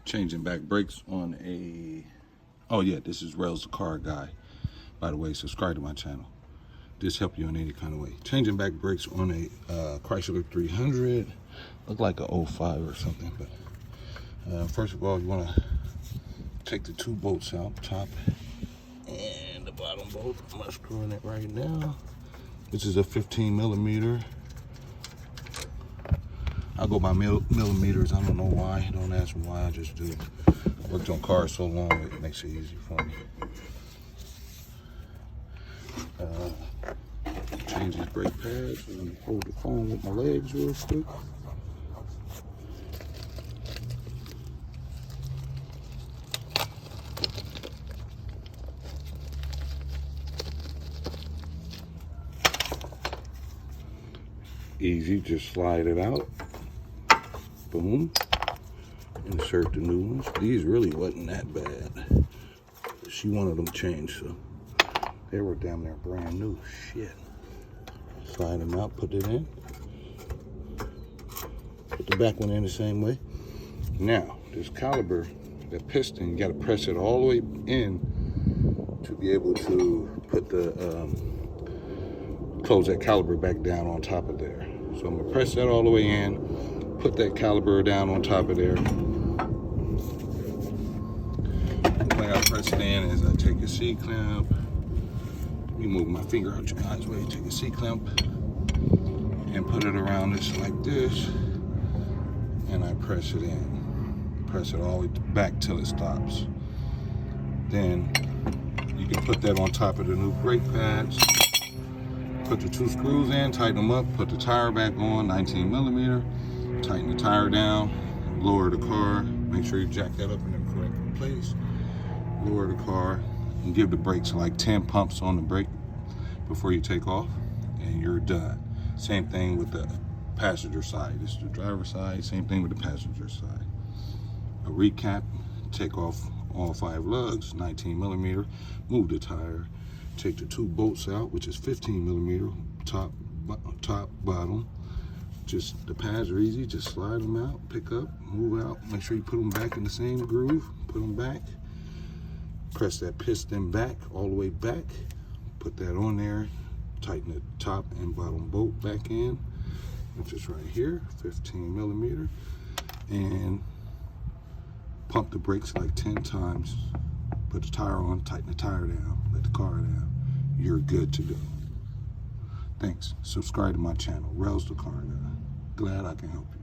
changing back brakes on a, oh yeah, this is Rails the Car Guy. By the way, subscribe to my channel. This help you in any kind of way. Changing back brakes on a Chrysler 300. Look like a 05 or something, but first of all, you want to take the two bolts out, top and the bottom bolt. I'm unscrewing it right now. This is a 15 millimeter. I go by millimeters. I don't know why. Don't ask me why. I just do. I worked on cars so long, it makes it easy for me. Change these brake pads and hold the phone with my legs real quick. Easy, just slide it out. Boom. Insert the new ones. These really wasn't that bad. She wanted them changed, so they were damn near brand new. Shit. Slide them out, put it in. Put the back one in the same way. Now, this caliper, that piston, you gotta press it all the way in to be able to put the, close that caliper back down on top of there. So I'm gonna press that all the way in, put that caliper down on top of there. The way I press it in is I take a C-clamp. Let me move my finger out your guys' way. Take a C-clamp and put it around this like this, and I press it in. Press it all the way back till it stops. Then you can put that on top of the new brake pads. Put the two screws in, tighten them up, put the tire back on, 19 millimeter. Tighten the tire down, lower the car. Make sure you jack that up in the correct place. Lower the car and give the brakes like 10 pumps on the brake before you take off, and you're done. Same thing with the passenger side. This is the driver's side, same thing with the passenger side. A recap, take off all 5 lugs, 19 millimeter, move the tire, take the 2 bolts out, which is 15 millimeter, top, bottom. Just, the pads are easy, just slide them out, pick up, move out, make sure you put them back in the same groove, put them back, press that piston back, all the way back, put that on there, tighten the top and bottom bolt back in, which is right here, 15 millimeter, and pump the brakes like 10 times, put the tire on, tighten the tire down, let the car down, you're good to go. Thanks. Subscribe to my channel, Rails the Car Guy. Glad I can help you.